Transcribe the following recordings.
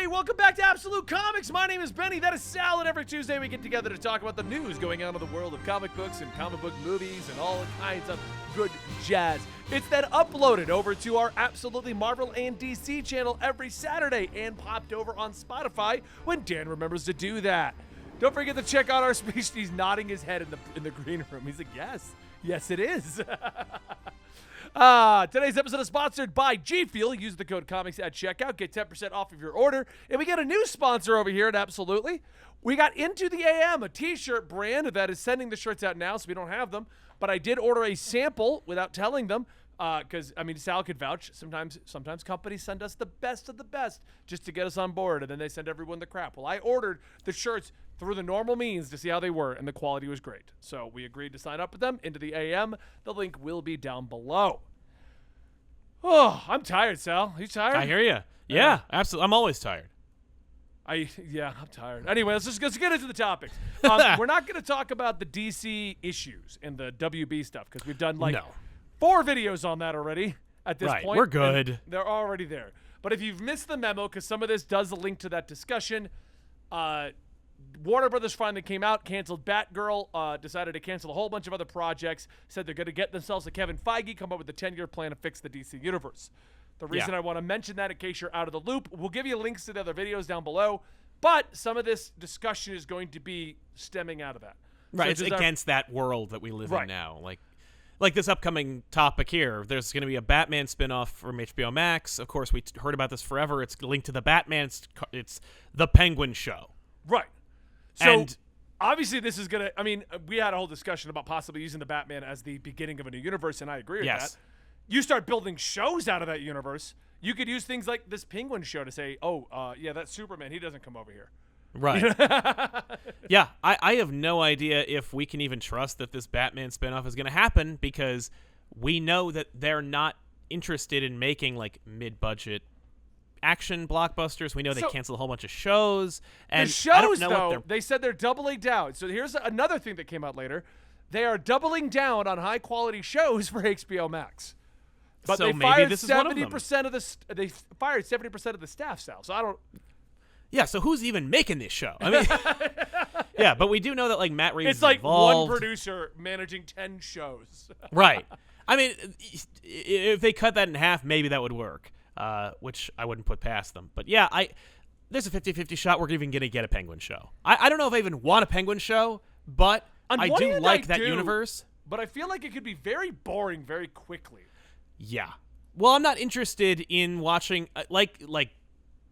Hey, welcome back to Absolute Comics. My name is Benny. That is Sal, and every Tuesday we get together to talk about the news going on in the world of comic books and comic book movies and all kinds of good jazz. It's then uploaded over to our Absolutely Marvel and DC channel every Saturday and popped over on Spotify when Dan remembers to do that. Don't forget to check out our speech. He's nodding his head in the green room. He's like, yes, it is. Today's episode is sponsored by G Fuel. Use the code COMICS at checkout. Get 10% off of your order. And we got a new sponsor over here at Absolutely. We got Into the AM, a t-shirt brand that is sending the shirts out now, so we don't have them. But I did order a sample without telling them because, Sal could vouch. Sometimes companies send us the best of the best just to get us on board, and then they send everyone the crap. Well, I ordered the shirts through the normal means to see how they were, and the quality was great. So we agreed to sign up with them, Into the AM. The link will be down below. Oh, I'm tired, Sal. Are you tired? I hear you. Yeah, absolutely. I'm always tired. I'm tired. Anyway, let's get into the topics. We're not going to talk about the DC issues and the WB stuff because we've done 4 videos on that already at this point. We're good. They're already there. But if you've missed the memo, because some of this does link to that discussion, Warner Brothers finally came out, canceled Batgirl, decided to cancel a whole bunch of other projects, said they're going to get themselves a Kevin Feige, come up with a 10-year plan to fix the DC universe. The reason I want to mention that, in case you're out of the loop, we'll give you links to the other videos down below, but some of this discussion is going to be stemming out of that. Right, so it's against that world that we live in now. Like this upcoming topic here, there's going to be a Batman spinoff from HBO Max. Of course, we heard about this forever. It's linked to the Batman. It's the Penguin show. Right. So, obviously, this is going to, we had a whole discussion about possibly using the Batman as the beginning of a new universe, and I agree with that. You start building shows out of that universe, you could use things like this Penguin show to say, that's Superman. He doesn't come over here. Right. Yeah, I have no idea if we can even trust that this Batman spinoff is going to happen because we know that they're not interested in making, mid-budget action blockbusters. We know they canceled a whole bunch of shows. And the shows, though, they said they're doubling down. So here's another thing that came out later. They are doubling down on high-quality shows for HBO Max. But so they maybe fired this is 70% of they fired 70% of the staff, Sal. So I don't. Yeah, so who's even making this show? Yeah, but we do know that Matt Reeves. It's like involved. one producer managing 10 shows. Right. If they cut that in half, maybe that would work. Which I wouldn't put past them. But yeah, there's a 50-50 shot we're even going to get a Penguin show. I don't know if I even want a Penguin show, but I do like that universe. But I feel like it could be very boring very quickly. Yeah. Well, I'm not interested in watching like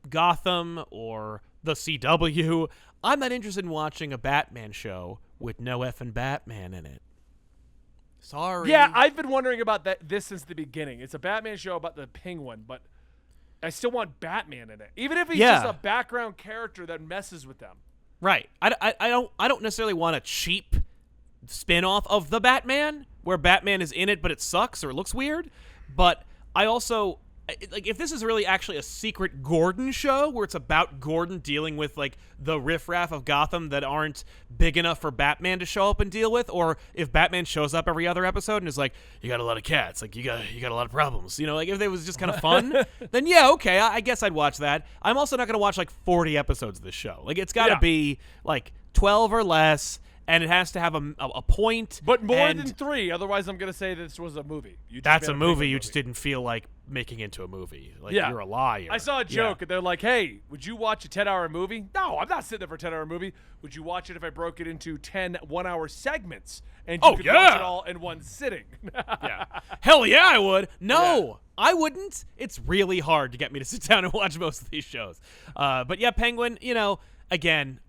Gotham or the CW. I'm not interested in watching a Batman show with no effing Batman in it. Sorry. Yeah, I've been wondering about this since the beginning. It's a Batman show about the Penguin, but I still want Batman in it, even if he's just a background character that messes with them. Right. I don't necessarily want a cheap spin-off of the Batman where Batman is in it, but it sucks or it looks weird. But I also if this is really actually a secret Gordon show where it's about Gordon dealing with the riffraff of Gotham that aren't big enough for Batman to show up and deal with, or if Batman shows up every other episode and is like, you got a lot of cats, you got a lot of problems, if it was just kind of fun, then yeah, okay, I guess I'd watch that. I'm also not going to watch 40 episodes of this show. It's got to be 12 or less. And it has to have a point. But more than 3. Otherwise, I'm going to say this was a movie. That's a movie you just didn't feel like making into a movie. You're a liar. I saw a joke. And they're like, hey, would you watch a 10-hour movie? No, I'm not sitting there for a 10-hour movie. Would you watch it if I broke it into 10 one-hour segments? And you could watch it all in one sitting. Yeah. Hell yeah, I would. No, I wouldn't. It's really hard to get me to sit down and watch most of these shows. But yeah, Penguin, again,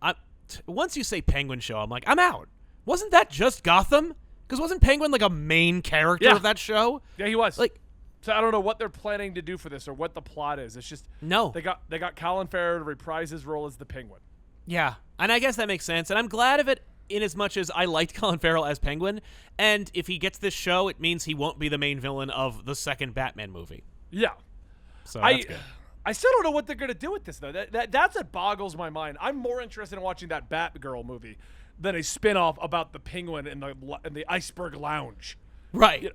once you say Penguin show, I'm like, I'm out. Wasn't that just Gotham? Because wasn't Penguin a main character of that show? Yeah, he was. So I don't know what they're planning to do for this or what the plot is. It's just they got Colin Farrell to reprise his role as the Penguin. Yeah, and I guess that makes sense. And I'm glad of it in as much as I liked Colin Farrell as Penguin. And if he gets this show, it means he won't be the main villain of the second Batman movie. Yeah. So that's good. I still don't know what they're going to do with this, though. That's what boggles my mind. I'm more interested in watching that Batgirl movie than a spinoff about the Penguin in the Iceberg Lounge. Right.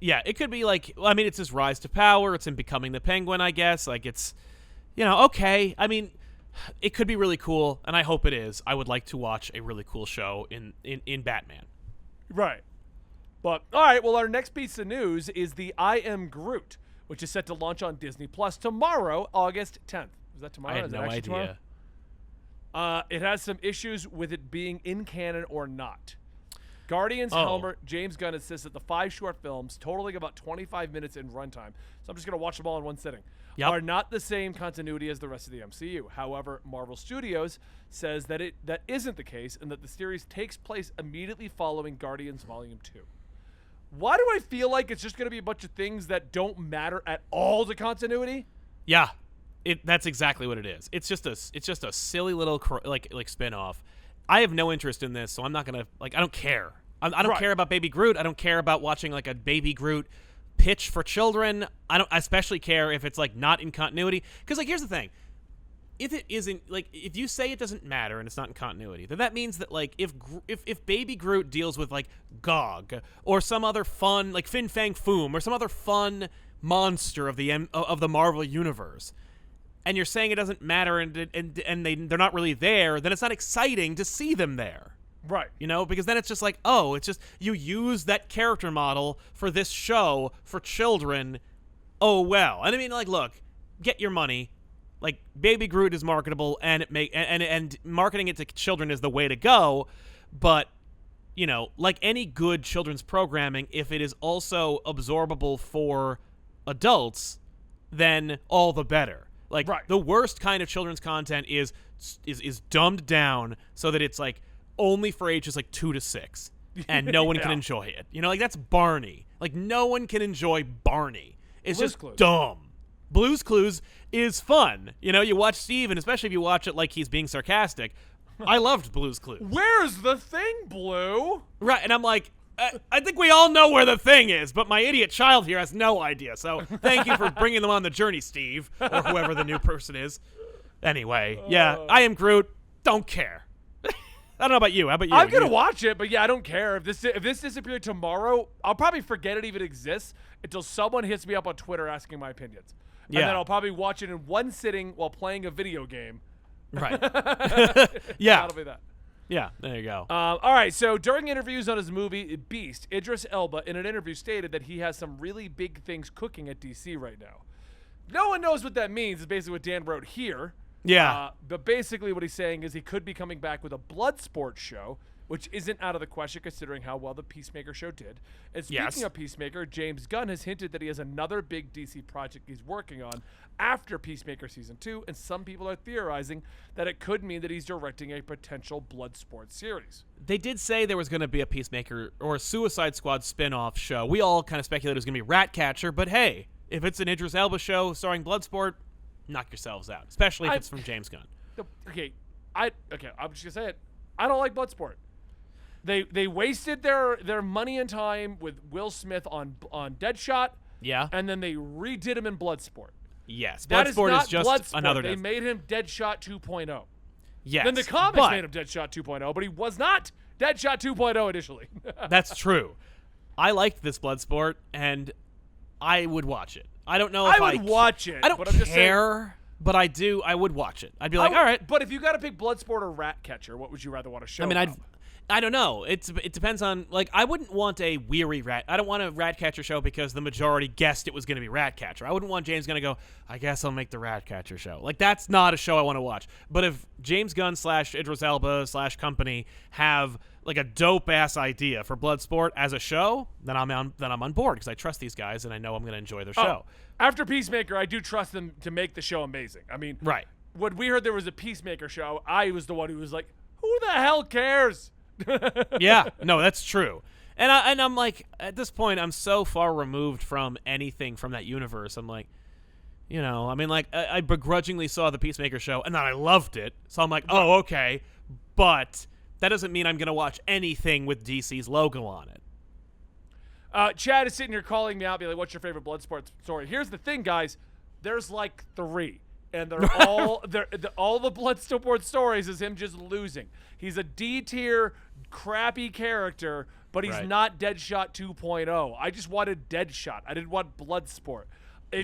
Yeah, it could be it's his rise to power. It's him becoming the Penguin, I guess. okay. I mean, it could be really cool, and I hope it is. I would like to watch a really cool show in Batman. Right. But, all right, well, our next piece of news is the I Am Groot, which is set to launch on Disney Plus tomorrow, August 10th. Is that tomorrow? I had Is that no actually idea. tomorrow? It has some issues with it being in canon or not. Guardians Oh. Helmer, James Gunn insists that the 5 short films, totaling about 25 minutes in runtime, so I'm just going to watch them all in one sitting, are not the same continuity as the rest of the MCU. However, Marvel Studios says that that isn't the case and that the series takes place immediately following Guardians Volume 2. Why do I feel like it's just going to be a bunch of things that don't matter at all to continuity? Yeah, that's exactly what it is. It's just a silly little like spin-off. I have no interest in this, so I'm not gonna I don't care. I don't care about Baby Groot. I don't care about watching like a Baby Groot pitch for children. I don't especially care if it's like not in continuity. Because like here's the thing. If it isn't if you say it doesn't matter and it's not in continuity, then that means that like if Baby Groot deals with like Gog or some other fun like Fin Fang Foom or some other fun monster of the Marvel universe, and you're saying it doesn't matter and they're not really there, then it's not exciting to see them there. Right. Because then it's just like, oh, it's just you use that character model for this show for children. Oh well. And I mean, like, look, get your money. Like, Baby Groot is marketable, and and marketing it to children is the way to go. But like any good children's programming, if it is also absorbable for adults, then all the better. Like the worst kind of children's content is dumbed down so that it's like only for ages like 2 to 6, and no one can enjoy it. Like that's Barney. Like no one can enjoy Barney. It's Blue's just Clues. dumb. Blue's Clues is fun. You watch Steve, and especially if you watch it like he's being sarcastic. I loved Blue's Clues. Where's the thing, Blue? Right, and I'm like, I think we all know where the thing is, but my idiot child here has no idea. So thank you for bringing them on the journey, Steve, or whoever the new person is. Anyway, yeah, I Am Groot. Don't care. I don't know about you. How about you? I'm gonna watch it, but yeah, I don't care. If this disappeared tomorrow, I'll probably forget it even exists until someone hits me up on Twitter asking my opinions. Yeah. And then I'll probably watch it in one sitting while playing a video game. Right. Yeah. That'll be that. Yeah, there you go. All right, so during interviews on his movie Beast, Idris Elba in an interview stated that he has some really big things cooking at DC right now. No one knows what that means, is basically what Dan wrote here. Yeah. But basically what he's saying is he could be coming back with a Bloodsport show, which isn't out of the question considering how well the Peacemaker show did. And speaking of Peacemaker, James Gunn has hinted that he has another big DC project he's working on after Peacemaker Season 2, and some people are theorizing that it could mean that he's directing a potential Bloodsport series. They did say there was going to be a Peacemaker or a Suicide Squad spin-off show. We all kind of speculated it was going to be Ratcatcher, but hey, if it's an Idris Elba show starring Bloodsport, knock yourselves out, especially if it's from James Gunn. Okay, I'm just going to say it. I don't like Bloodsport. They wasted their money and time with Will Smith on Deadshot. Yeah. And then they redid him in Bloodsport. Yes. That Bloodsport is just Bloodsport. another. They made him Deadshot 2.0. Yes. Then the comics made him Deadshot 2.0, but he was not Deadshot 2.0 initially. That's true. I liked this Bloodsport, and I would watch it. I don't know if I would watch it. I don't but I'm just care, saying, but I do. I would watch it. I'd be like, all right. But if you got to pick Bloodsport or Ratcatcher, what would you rather want to show? I mean, I don't know. It depends on, like, I wouldn't want a weary rat. I don't want a Ratcatcher show because the majority guessed it was going to be Ratcatcher. I wouldn't want James Gunn to go, I guess I'll make the Ratcatcher show. Like, that's not a show I want to watch. But if James Gunn / Idris Elba / company have, like, a dope-ass idea for Bloodsport as a show, then I'm on board because I trust these guys and I know I'm going to enjoy their show. After Peacemaker, I do trust them to make the show amazing. I mean, right. When we heard there was a Peacemaker show, I was the one who was like, who the hell cares? Yeah, no, that's true. And I'm like, at this point, I'm so far removed from anything from that universe. I'm like, I mean, like, I begrudgingly saw the Peacemaker show, and then I loved it. So I'm like, oh, okay. But that doesn't mean I'm going to watch anything with DC's logo on it. Chad is sitting here calling me out, being like, what's your favorite Bloodsport story? Here's the thing, guys. There's like 3. And they're all all the Bloodsport stories is him just losing. He's a D-tier, crappy character, but he's not Deadshot 2.0. I just wanted Deadshot. I didn't want Bloodsport.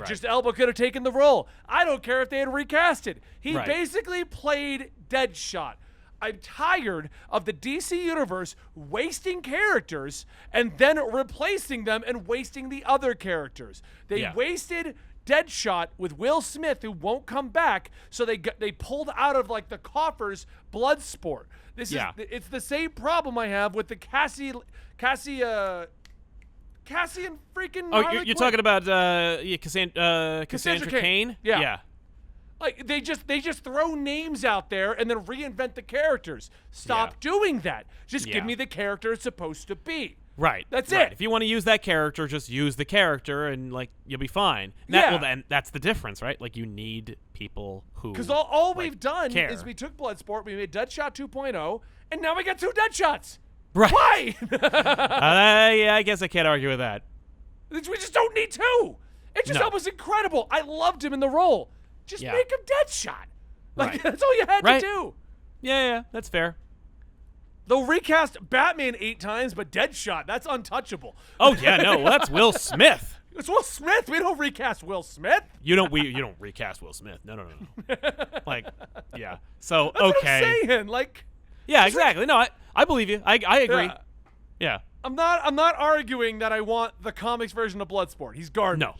Just Elba could have taken the role. I don't care if they had recasted. He Right. basically played Deadshot. I'm tired of the DC universe wasting characters and then replacing them and wasting the other characters. They wasted Deadshot with Will Smith, who won't come back, so they pulled out of like the coffers Bloodsport. It's the same problem I have with the Cassian freaking. Oh, Harley you're Quinn. talking about Cassandra Cain? Yeah. Like they just throw names out there and then reinvent the characters. Stop doing that. Just give me the character it's supposed to be. Right. That's right. it. If you want to use that character, just use the character, and like you'll be fine. And that's the difference, right? Like you need people who. Because all we've done care. is we took Bloodsport, we made Deadshot 2.0, and now we got 2 Deadshots. Right. Why? Yeah, I guess I can't argue with that. We just don't need 2. Idris Elba's incredible. I loved him in the role. Just make him Deadshot. Like that's all you had to do. Yeah, that's fair. They'll recast Batman 8 times, but Deadshot, that's untouchable. Oh yeah, no, well, that's Will Smith. It's Will Smith. We don't recast Will Smith. You don't recast Will Smith. No. Like, yeah. So That's okay. what I'm saying. Like, yeah, exactly. No, I believe you. I agree. Yeah. I'm not arguing that I want the comics version of Bloodsport. He's garbage. No.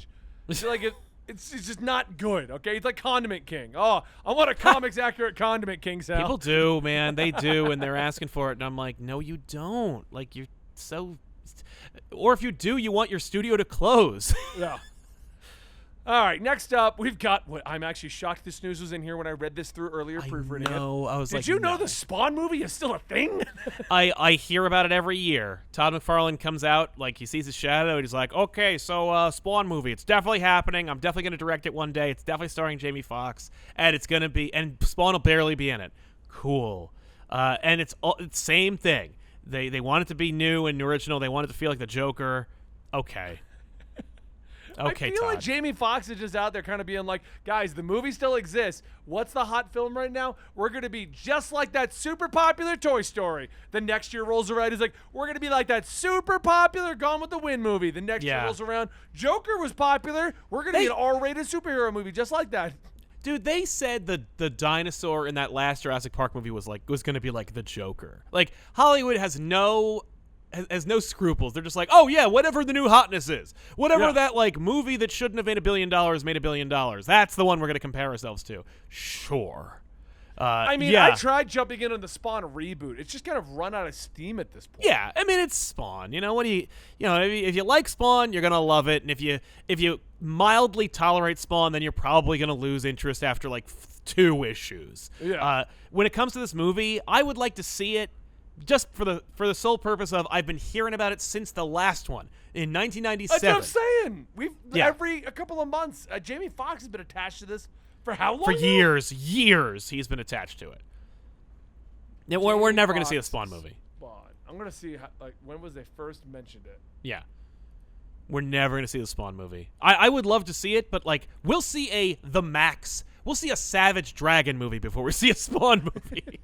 Like it's just not good. Okay, it's like Condiment King. Oh, I want a comics accurate Condiment King sound. People do, man. They do, and they're asking for it, and I'm like, no, you don't. Like you're so. Or if you do, you want your studio to close. Yeah. All right, next up, we've got what I'm actually shocked this news was in here when I read this through earlier, proofreading it. I was like, Did you know no. the Spawn movie is still a thing? I hear about it every year. Todd McFarlane comes out, like he sees his shadow, and he's like, okay, so Spawn movie, it's definitely happening. I'm definitely going to direct it one day. It's definitely starring Jamie Foxx, and it's going to be, and Spawn will barely be in it. Cool. And it's same thing. They want it to be new and original. They want it to feel like the Joker. Okay. Okay, I feel Todd. like Jamie Foxx is just out there kind of being like, guys, the movie still exists. What's the hot film right now? We're going to be just like that super popular Toy Story. The next year rolls around. He's like, we're going to be like that super popular Gone with the Wind movie. The next year rolls around. Joker was popular. We're going to be an R-rated superhero movie just like that. Dude, they said the dinosaur in that last Jurassic Park movie was going to be like the Joker. Like Hollywood has no scruples. They're just like, oh yeah, whatever the new hotness is, whatever that like movie that shouldn't have made $1 billion made $1 billion. That's the one we're gonna compare ourselves to. Sure. I mean, I tried jumping in on the Spawn reboot. It's just kind of run out of steam at this point. Yeah, I mean it's Spawn. You know what if you like Spawn, you're gonna love it, and if you mildly tolerate Spawn, then you're probably gonna lose interest after like 2 issues. Yeah. When it comes to this movie, I would like to see it. Just for the sole purpose of I've been hearing about it since the last one in 1997. That's what I'm saying. Every a couple of months, Jamie Foxx has been attached to this for how long? For years he's been attached to it. Yeah, we're never going to see a Spawn movie. Spawn. I'm going to see when was they first mentioned it. Yeah. We're never going to see the Spawn movie. I would love to see it, but like we'll see The Max. We'll see a Savage Dragon movie before we see a Spawn movie.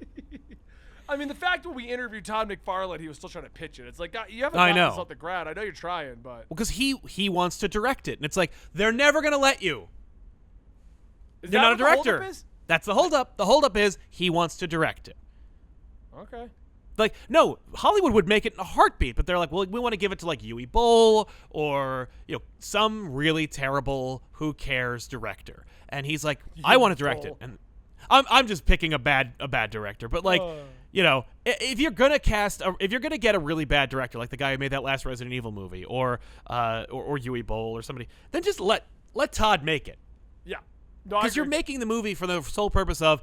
I mean, the fact when we interviewed Todd McFarlane, he was still trying to pitch it. It's like, you haven't gotten this off the ground. I know you're trying, but... Well, because he wants to direct it. And it's like, they're never going to let you. You're not a director. The holdup is? That's the holdup. The holdup is he wants to direct it. Okay. Like, no, Hollywood would make it in a heartbeat, but they're like, well, we want to give it to, like, Yui Boll or, some really terrible who cares director. And he's like, I want to direct it. And I'm just picking a bad director, but like... if you're gonna if you're gonna get a really bad director like the guy who made that last Resident Evil movie, or Yui Boll or somebody, then just let Todd make it. Yeah, because you're making the movie for the sole purpose of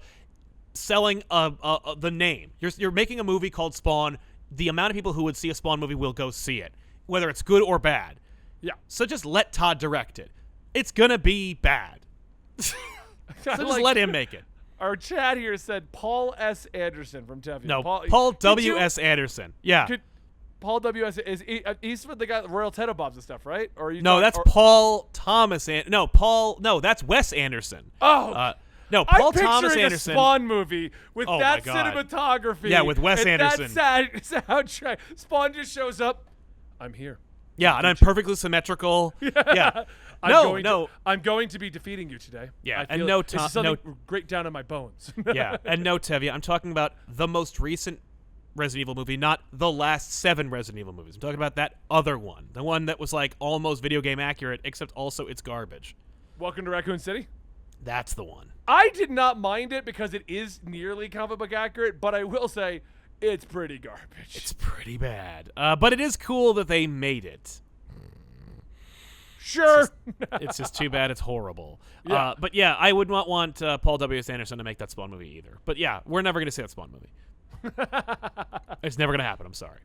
selling the name. You're making a movie called Spawn. The amount of people who would see a Spawn movie will go see it, whether it's good or bad. Yeah. So just let Todd direct it. It's gonna be bad. So just let him make it. Our chat here said Paul S. Anderson from Tevye. No, Paul W. S. Anderson. Yeah. Paul W. S. He's the guy Royal Tenenbaums and stuff, right? Or are you? No, that's Paul Thomas. No, that's Wes Anderson. Oh. No, Paul I'm Thomas picturing Anderson. A Spawn movie with that my God. cinematography. Yeah, with Wes Anderson. That soundtrack. Spawn just shows up. I'm here. Yeah, and I'm perfectly symmetrical. Yeah. I'm going to be defeating you today. Yeah, I and feel this is something great down in my bones. Yeah, and no, Tevye, I'm talking about the most recent Resident Evil movie, not the last 7 Resident Evil movies. I'm talking about that other one, the one that was like almost video game accurate, except also it's garbage. Welcome to Raccoon City. That's the one. I did not mind it because it is nearly comic book accurate, but I will say it's pretty garbage. It's pretty bad, but it is cool that they made it. Sure. It's just too bad it's horrible. Yeah. But yeah, I would not want Paul W.S. Anderson to make that Spawn movie either. But yeah, we're never going to see that Spawn movie. It's never going to happen. I'm sorry.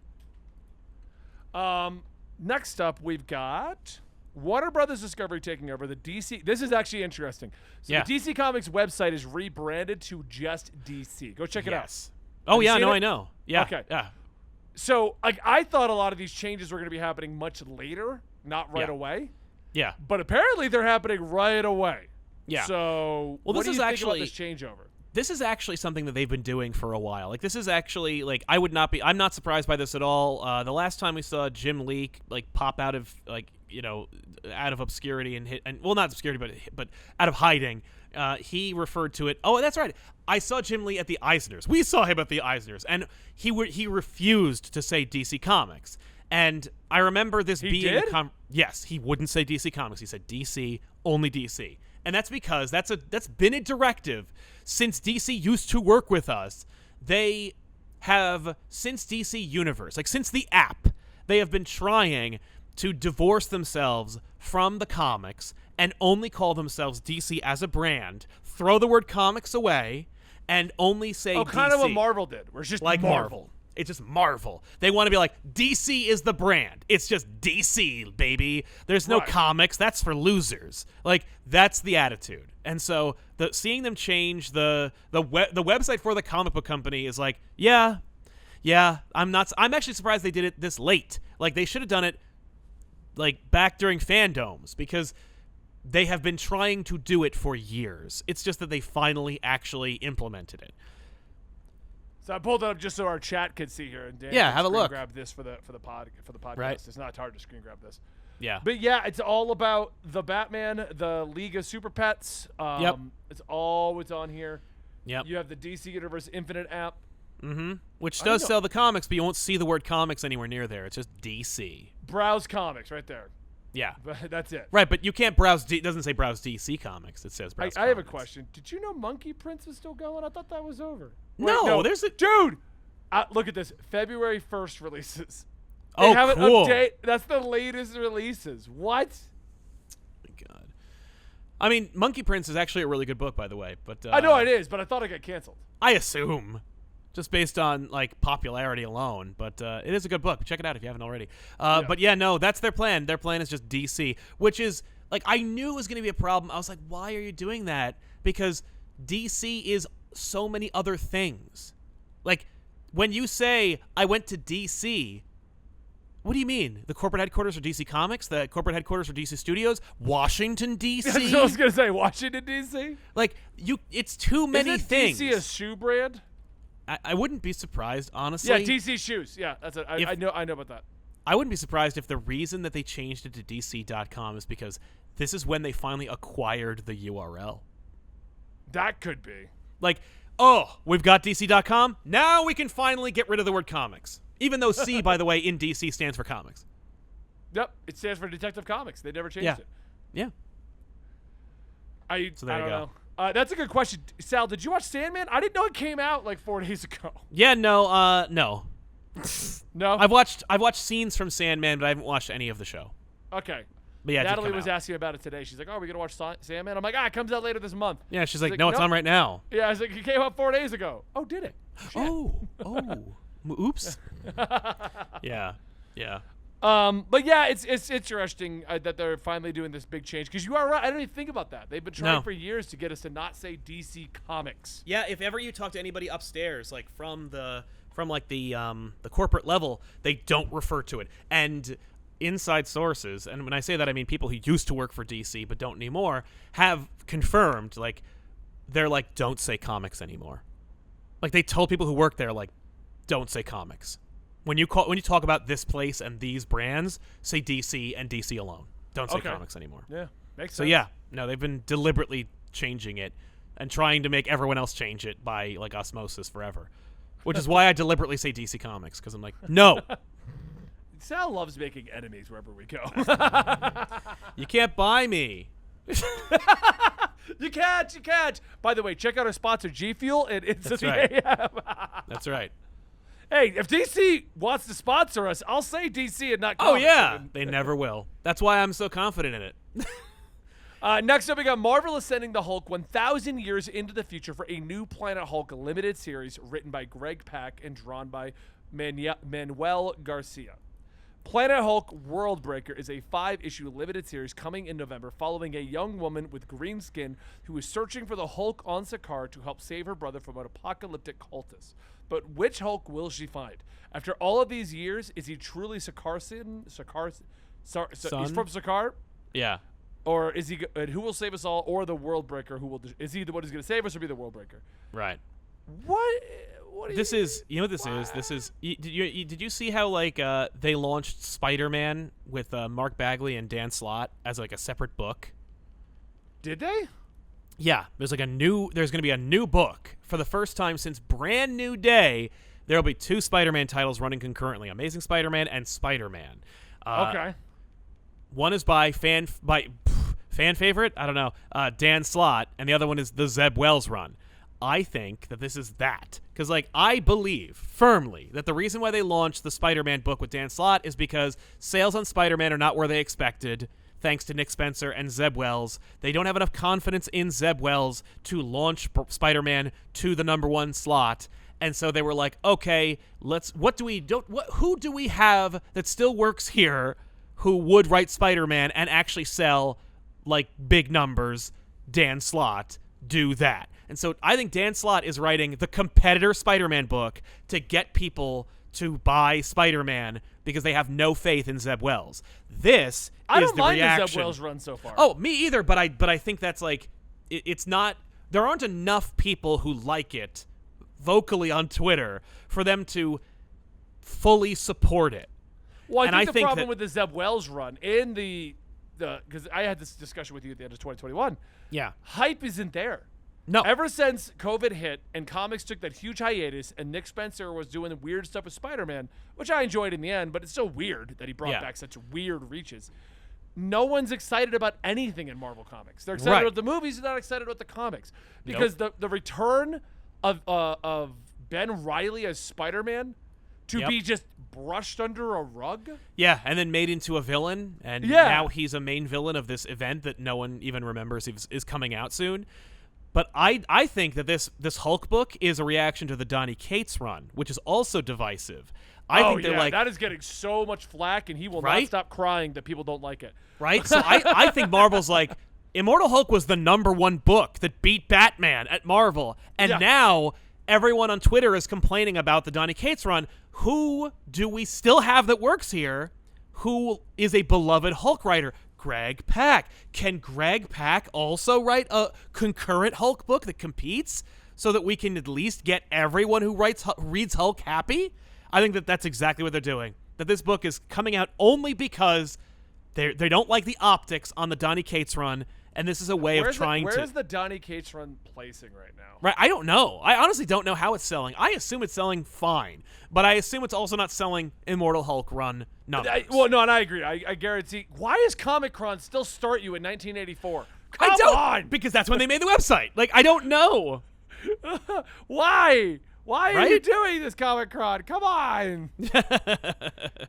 Next up, we've got Warner Brothers Discovery taking over the DC. This is actually interesting. So the DC Comics website is rebranded to just DC. Go check it out. Oh, yeah, I know. Yeah. Okay. Yeah. So I thought a lot of these changes were going to be happening much later, not right away. Yeah. But apparently they're happening right away. Yeah. So what do you think about this changeover? This is actually something that they've been doing for a while. Like, this is actually, like, I'm not surprised by this at all. The last time we saw Jim Lee, like, pop out of, like, out of obscurity well, not obscurity, but out of hiding, he referred to it. Oh, that's right. I saw Jim Lee at the Eisners. We saw him at the Eisners, and he refused to say DC Comics. And I remember this being yes, he wouldn't say DC Comics. He said DC, only DC. And that's because that's been a directive since DC used to work with us. They have, since DC Universe, like since the app, they have been trying to divorce themselves from the comics and only call themselves DC as a brand, throw the word comics away, and only say DC. Kind of what Marvel did. We're just like Marvel. It's just Marvel. They want to be like, DC is the brand. It's just DC, baby. There's no comics. That's for losers. Like, that's the attitude. And so seeing them change the website for the comic book company is like, yeah. I'm actually surprised they did it this late. Like, they should have done it like back during fandoms, because they have been trying to do it for years. It's just that they finally actually implemented it. So I pulled it up just so our chat could see here, and Dan have a look. Grab this for the podcast. Right. It's not hard to screen grab this. Yeah. But yeah, it's all about the Batman, the League of Super Pets. Yep. It's all what's on here. Yep. You have the DC Universe Infinite app. Mm-hmm. Which does sell the comics, but you won't see the word comics anywhere near there. It's just DC. Browse comics right there. Yeah. That's it. Right, but you can't browse. It doesn't say browse DC comics. It says browse comics. I have a question. Did you know Monkey Prince is still going? I thought that was over. No, there's a dude. Look at this. February 1st releases. They haven't cool. That's the latest releases. What? God. I mean, Monkey Prince is actually a really good book, by the way. But I know it is, but I thought it got canceled. I assume, just based on like popularity alone. But it is a good book. Check it out if you haven't already. But yeah, no, that's their plan. Their plan is just DC, which is like, I knew it was going to be a problem. I was like, why are you doing that? Because DC is so many other things. Like, when you say I went to DC, what do you mean? The corporate headquarters are DC Comics? The corporate headquarters are DC Studios? Washington, D.C.? That's what I was going to say. Washington, D.C.? Like, it's too many things. DC a shoe brand? I wouldn't be surprised, honestly. Yeah, DC shoes. Yeah, that's it. I know about that. I wouldn't be surprised if the reason that they changed it to DC.com is because this is when they finally acquired the URL. That could be. Like, oh, we've got DC.com. Now we can finally get rid of the word comics. Even though C, by the way, in DC stands for comics. Yep, it stands for Detective Comics. They never changed it. Yeah. I don't know. That's a good question. Sal, did you watch Sandman? I didn't know it came out like 4 days ago. Yeah, no. No? I've watched scenes from Sandman, but I haven't watched any of the show. Okay. But yeah, Natalie was asking about it today. She's like, "Oh, are we gonna watch Sandman?" I'm like, "It comes out later this month." Yeah, she's like, "No, it's on right now." Yeah, I was like, "It came out 4 days ago." Oh, did it? Oh, oops. Yeah. But yeah, it's interesting that they're finally doing this big change, because you are right. I didn't even think about that. They've been trying for years to get us to not say DC Comics. Yeah, if ever you talk to anybody upstairs, like from the corporate level, they don't refer to it. And inside sources, and when I say that, I mean people who used to work for DC but don't anymore, have confirmed, like, they're like, don't say comics anymore. Like, they told people who work there, like, don't say comics. When you talk about this place and these brands, say DC and DC alone. Don't say comics anymore. Yeah. Makes So sense. yeah, no, they've been deliberately changing it and trying to make everyone else change it by like osmosis forever. Which is why I deliberately say DC Comics, because I'm like, no. Sal loves making enemies wherever we go. You can't buy me. You can't. By the way, check out our sponsor, G Fuel, and it's That's the right. AM. That's right. Hey, if DC wants to sponsor us, I'll say DC and not Oh, comics. yeah. They never will. That's why I'm so confident in it. Next up, we got Marvel is sending the Hulk 1,000 years into the future for a new Planet Hulk limited series written by Greg Pak and drawn by Manuel Garcia. Planet Hulk Worldbreaker is a 5-issue limited series coming in November following a young woman with green skin who is searching for the Hulk on Sakaar to help save her brother from an apocalyptic cultist. But which Hulk will she find? After all of these years, is he truly Sakaarsian? He's from Sakaar? Yeah. Or is he? And who will save us all? Or the Worldbreaker? Who will? Is he the one who's going to save us, or be the Worldbreaker? Right. What? What? This is, you know what this is? This is, did you see how, like, they launched SpiderMan with Mark Bagley and Dan Slott as, like, a separate book? Did they? Yeah. There's going to be a new book. For the first time since Brand New Day, there will be 2 Spider-Man titles running concurrently, Amazing Spider-Man and Spider-Man. Okay. One is by fan favorite, I don't know, Dan Slott, and the other one is the Zeb Wells run. I think that this is that. Because, like, I believe firmly that the reason why they launched the Spider-Man book with Dan Slott is because sales on Spider-Man are not where they expected, thanks to Nick Spencer and Zeb Wells. They don't have enough confidence in Zeb Wells to launch Spider-Man to the #1 slot. And so they were like, okay, who do we have that still works here who would write Spider-Man and actually sell, like, big numbers? Dan Slott, do that. And so I think Dan Slott is writing the competitor Spider-Man book to get people to buy Spider-Man because they have no faith in Zeb Wells. This I is don't the mind reaction. the Zeb Wells run so far. Oh, me either, but I think that's like, it's not, there aren't enough people who like it vocally on Twitter for them to fully support it. Well, and I think the problem that, with the Zeb Wells run in the because I had this discussion with you at the end of 2021. yeah, Hype isn't there. no, Ever since COVID hit and comics took that huge hiatus and Nick Spencer was doing the weird stuff with Spider-Man, which I enjoyed in the end, but it's so weird that he brought Yeah. back such weird reaches. No one's excited about anything in Marvel Comics. They're excited Right. about the movies, they're not excited about the comics. Because the return of Ben Reilly as Spider-Man to Yep. be just brushed under a rug? yeah, and then made into a villain, and Yeah. now he's a main villain of this event that no one even remembers is coming out soon. But I think that this Hulk book is a reaction to the Donny Cates run, which is also divisive. I think they're like, that is getting so much flack, and he will not Right? stop crying that people don't like it. right? So I think Marvel's like, Immortal Hulk was the #1 book that beat Batman at Marvel, and Yeah. now everyone on Twitter is complaining about the Donny Cates run. Who do we still have that works here? Who is a beloved Hulk writer? Greg Pak. Can Greg Pak also write a concurrent Hulk book that competes so that we can at least get everyone who reads Hulk happy? I think that that's exactly what they're doing. That this book is coming out only because they don't like the optics on the Donny Cates run, and this is a way of trying to... Where's the Donny Cates run placing right now? Right, I don't know. I honestly don't know how it's selling. I assume it's selling fine, but I assume it's also not selling Immortal Hulk run numbers. And I agree. I guarantee. Why does Comic-Con still start you in 1984? Come I don't, on! because that's when they made the website. Like, I don't know. Why? Why are you Right? doing this, Comic-Con? Come on!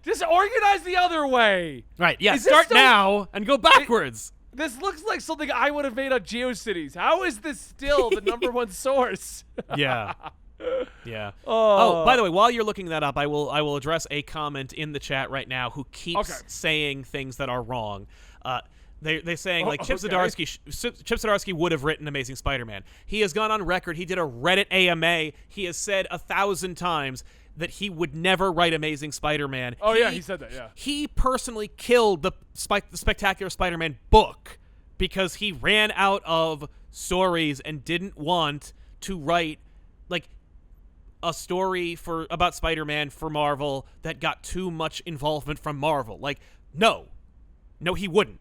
Just organize the other way. Right, yeah, Is this start still- now and go backwards. This looks like something I would have made on GeoCities. How is this still the #1 source? Yeah. Yeah. Oh. Oh, by the way, while you're looking that up, I will address a comment in the chat right now who keeps saying things that are wrong. They're saying, like, Chip okay. Zdarsky would have written Amazing Spider-Man. He has gone on record. He did a Reddit AMA. He has said 1,000 times that he would never write Amazing Spider-Man. Oh, yeah, he said that, yeah. He personally killed the Spectacular Spider-Man book because he ran out of stories and didn't want to write, like, a story about Spider-Man for Marvel that got too much involvement from Marvel. Like, no, he wouldn't.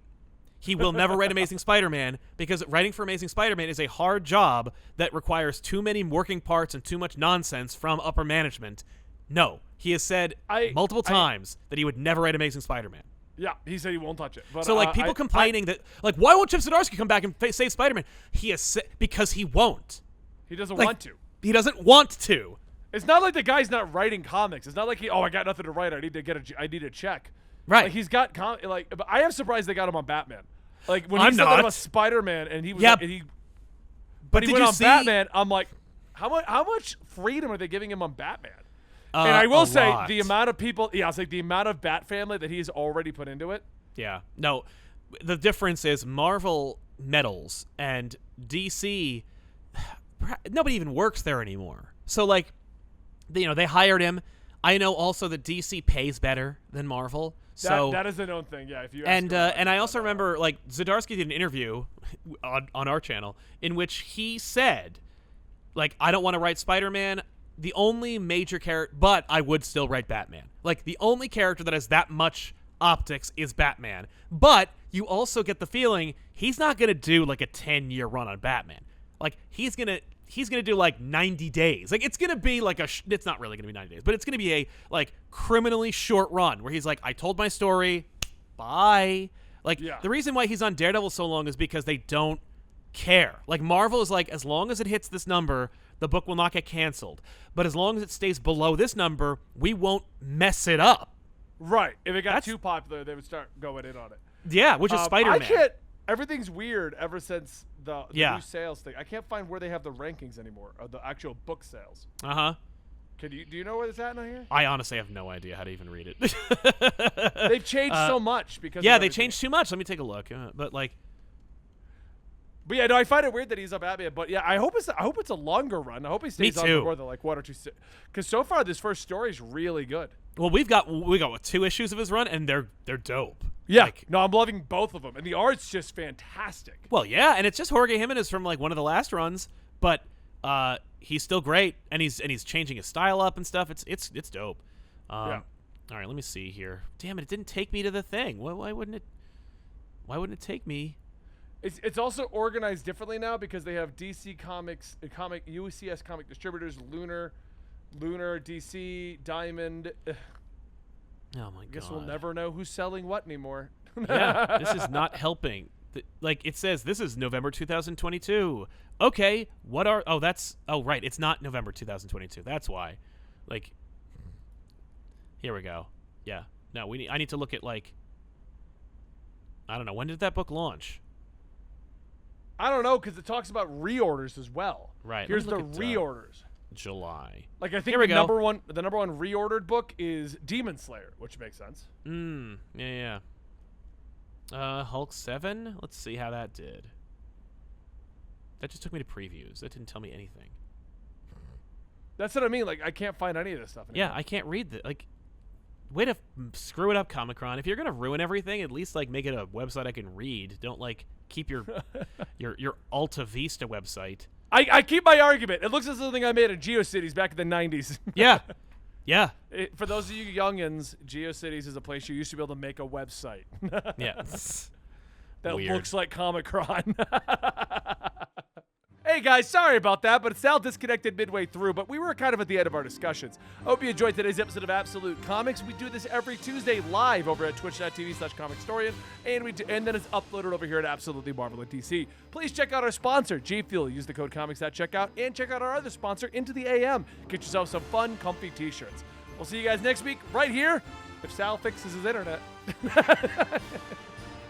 he will never write Amazing Spider-Man because writing for Amazing Spider-Man is a hard job that requires too many working parts and too much nonsense from upper management. No, he has said multiple times that he would never write Amazing Spider-Man. Yeah, he said he won't touch it. But, so, like, people complaining that, like, why won't Chip Zdarski come back and save Spider-Man? He has said because he won't. He doesn't want to. He doesn't want to. It's not like the guy's not writing comics. It's not like I got nothing to write. I need a check. Right. Like, he's got but I am surprised they got him on Batman. Like, when I'm he said not. that about Spider-Man and he was Yeah, but he went on Batman, I'm like, how much freedom are they giving him on Batman? And I will say lot. the amount of people, it's like the amount of Bat family that he's already put into it. Yeah. No, the difference is Marvel meddles and DC, nobody even works there anymore. So, like, they hired him. I know also that DC pays better than Marvel. So that is a known thing, yeah. If you ask and I also remember, like, Zdarski did an interview on our channel in which he said, like, I don't want to write Spider-Man. The only major character, but I would still write Batman. Like, the only character that has that much optics is Batman. But you also get the feeling he's not going to do, like, a 10-year run on Batman. Like, he's going to do, like, 90 days. Like, it's going to be, like, it's not really going to be 90 days, but it's going to be a, like, criminally short run where he's like, I told my story, bye. Like, the reason why he's on Daredevil so long is because they don't care. Like, Marvel is like, as long as it hits this number, the book will not get canceled. But as long as it stays below this number, we won't mess it up. Right. If it got too popular, they would start going in on it. Yeah, which is Spider-Man. Everything's weird ever since the new sales thing. I can't find where they have the rankings anymore, of the actual book sales. Uh-huh. Do you know where it's at in here? I honestly have no idea how to even read it. They've changed so much because they changed too much. Let me take a look. But yeah, no, I find it weird that he's up Batman. But yeah, I hope it's a longer run. I hope he stays on for more than like 1 or 2. Because so far this first story is really good. Well, we got what, 2 issues of his run, and they're dope. Yeah, no, I'm loving both of them, and the art's just fantastic. Well, yeah, and it's just Jorge Jimenez from like one of the last runs, but he's still great, and he's changing his style up and stuff. It's dope. Yeah. All right, let me see here. Damn it didn't take me to the thing. Why wouldn't it take me? It's also organized differently now because they have DC Comics, UCS comic distributors, Lunar, DC, Diamond. Oh my god! I guess we'll never know who's selling what anymore. Yeah, this is not helping. Like, it says this is November 2022. Okay, right. It's not November 2022. That's why. Like, here we go. Yeah. No, I need to look at, like, I don't know. When did that book launch? I don't know, because it talks about reorders as well. Right. Here's the reorders. July. Like, I think the number one reordered book is Demon Slayer, which makes sense. Yeah. Hulk 7. Let's see how that did. That just took me to previews. That didn't tell me anything. That's what I mean. Like, I can't find any of this stuff anymore. Yeah, I can't read the like. Way to screw it up, Comic-Con. If you're gonna ruin everything, at least like make it a website I can read. Don't like keep your Alta Vista website. I keep my argument. It looks like something I made in GeoCities back in the 90s. Yeah. Yeah. For those of you youngins, GeoCities is a place you used to be able to make a website. Yeah. That Weird. looks like Comic-Con. Hey guys, sorry about that, but it's now disconnected midway through, but we were kind of at the end of our discussions. I hope you enjoyed today's episode of Absolute Comics. We do this every Tuesday live over at twitch.tv/Comicstorian, and then it's uploaded over here at Absolutely Marvel and DC. Please check out our sponsor, G Fuel. Use the code Comics at checkout, and check out our other sponsor, Into the AM. Get yourself some fun, comfy t-shirts. We'll see you guys next week right here, if Sal fixes his internet.